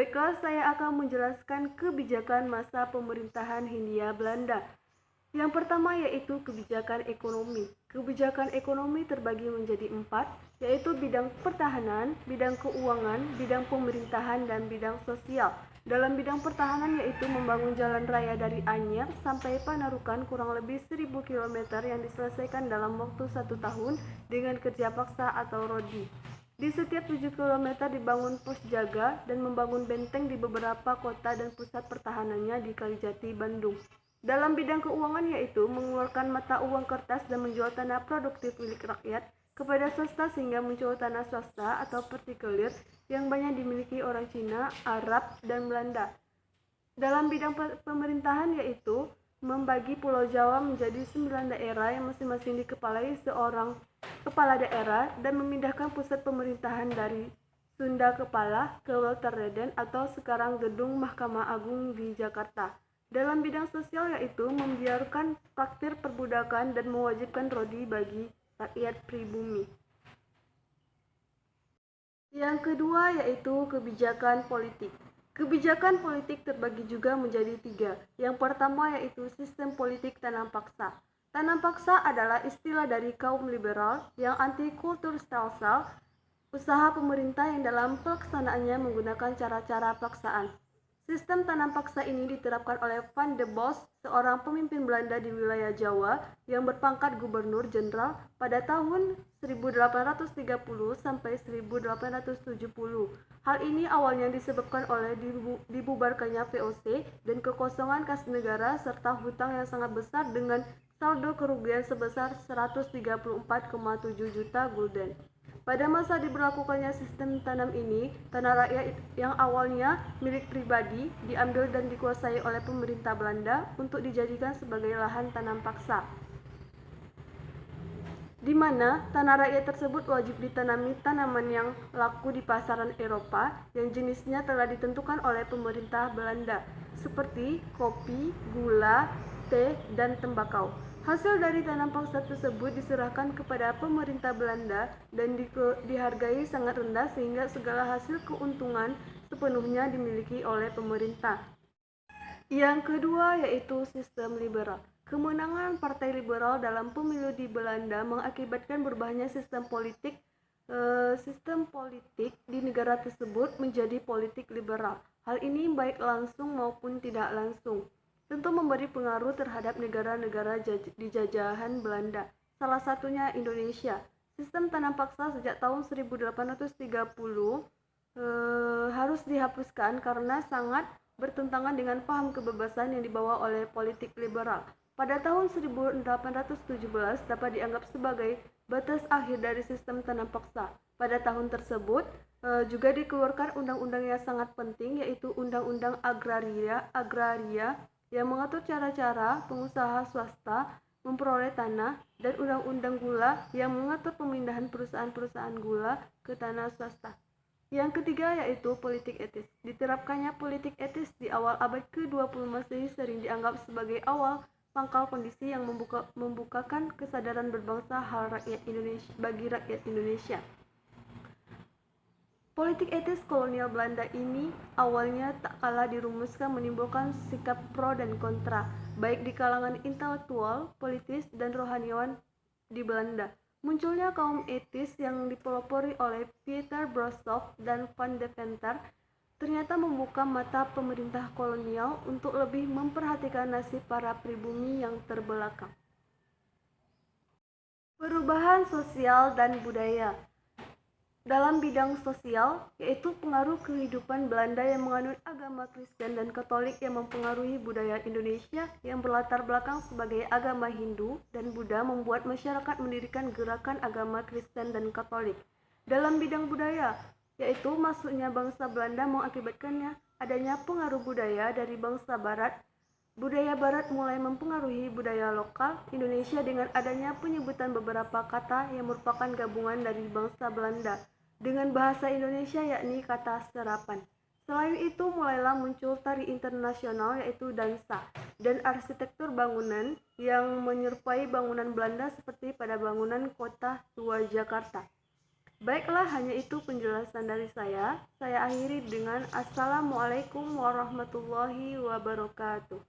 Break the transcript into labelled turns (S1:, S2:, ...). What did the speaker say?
S1: Baiklah, saya akan menjelaskan kebijakan masa pemerintahan Hindia Belanda. Yang pertama yaitu kebijakan ekonomi. Kebijakan ekonomi terbagi menjadi 4, yaitu bidang pertahanan, bidang keuangan, bidang pemerintahan, dan bidang sosial. Dalam bidang pertahanan yaitu membangun jalan raya dari Anyer sampai Panarukan kurang lebih 1000 km yang diselesaikan dalam waktu 1 tahun dengan kerja paksa atau rodi. Di setiap 7 km dibangun pos jaga dan membangun benteng di beberapa kota dan pusat pertahanannya di Kalijati, Bandung. Dalam bidang keuangan yaitu mengeluarkan mata uang kertas dan menjual tanah produktif milik rakyat kepada swasta sehingga muncul tanah swasta atau partikulir yang banyak dimiliki orang Cina, Arab, dan Belanda. Dalam bidang pemerintahan yaitu membagi Pulau Jawa menjadi 9 daerah yang masing-masing dikepalai seorang kepala daerah dan memindahkan pusat pemerintahan dari Sunda Kepala ke Welterreden atau sekarang Gedung Mahkamah Agung di Jakarta. Dalam bidang sosial yaitu membiarkan praktik perbudakan dan mewajibkan rodi bagi rakyat pribumi. Yang kedua yaitu kebijakan politik. Kebijakan politik terbagi juga menjadi 3. Yang pertama yaitu sistem politik tanam paksa. Tanam paksa adalah istilah dari kaum liberal yang anti kultur stelsel, usaha pemerintah yang dalam pelaksanaannya menggunakan cara-cara paksaan. Sistem tanam paksa ini diterapkan oleh Van de Bos, seorang pemimpin Belanda di wilayah Jawa yang berpangkat gubernur jenderal pada tahun 1830 sampai 1870. Hal ini awalnya disebabkan oleh dibubarkannya VOC dan kekosongan kas negara serta hutang yang sangat besar dengan saldo kerugian sebesar 134,7 juta gulden. Pada masa diberlakukannya sistem tanam ini, tanah rakyat yang awalnya milik pribadi diambil dan dikuasai oleh pemerintah Belanda untuk dijadikan sebagai lahan tanam paksa, di mana tanah rakyat tersebut wajib ditanami tanaman yang laku di pasaran Eropa yang jenisnya telah ditentukan oleh pemerintah Belanda, seperti kopi, gula, teh, dan tembakau. Hasil dari tanam paksa tersebut diserahkan kepada pemerintah Belanda dan dihargai sangat rendah sehingga segala hasil keuntungan sepenuhnya dimiliki oleh pemerintah. Yang kedua yaitu sistem liberal. Kemenangan Partai Liberal dalam pemilu di Belanda mengakibatkan berubahnya sistem politik di negara tersebut menjadi politik liberal. Hal ini baik langsung maupun tidak langsung tentu memberi pengaruh terhadap negara-negara di jajahan Belanda, salah satunya Indonesia. Sistem tanam paksa sejak tahun 1830 harus dihapuskan karena sangat bertentangan dengan paham kebebasan yang dibawa oleh politik liberal. Pada tahun 1817 dapat dianggap sebagai batas akhir dari sistem tanam paksa. Pada tahun tersebut juga dikeluarkan undang-undang yang sangat penting yaitu Undang-Undang Agraria yang mengatur cara-cara pengusaha swasta memperoleh tanah dan Undang-Undang Gula yang mengatur pemindahan perusahaan-perusahaan gula ke tanah swasta. Yang ketiga yaitu politik etis. Diterapkannya politik etis di awal abad ke-20 Masehi sering dianggap sebagai awal pangkal kondisi yang membukakan kesadaran berbangsa bagi rakyat Indonesia. Politik etis kolonial Belanda ini awalnya tak kalah dirumuskan menimbulkan sikap pro dan kontra, baik di kalangan intelektual, politis, dan rohaniawan di Belanda. Munculnya kaum etis yang dipelopori oleh Pieter Borsov dan Van Deventer ternyata membuka mata pemerintah kolonial untuk lebih memperhatikan nasib para pribumi yang terbelakang. Perubahan sosial dan budaya. Dalam bidang sosial, yaitu pengaruh kehidupan Belanda yang menganut agama Kristen dan Katolik yang mempengaruhi budaya Indonesia yang berlatar belakang sebagai agama Hindu dan Buddha membuat masyarakat mendirikan gerakan agama Kristen dan Katolik. Dalam bidang budaya, yaitu masuknya bangsa Belanda mengakibatkannya adanya pengaruh budaya dari bangsa Barat. Budaya Barat mulai mempengaruhi budaya lokal Indonesia dengan adanya penyebutan beberapa kata yang merupakan gabungan dari bangsa Belanda dengan bahasa Indonesia yakni kata serapan. Selain itu mulailah muncul tari internasional yaitu dansa dan arsitektur bangunan yang menyerupai bangunan Belanda seperti pada bangunan Kota Tua Jakarta. Baiklah, hanya itu penjelasan dari saya. Saya akhiri dengan Assalamualaikum warahmatullahi wabarakatuh.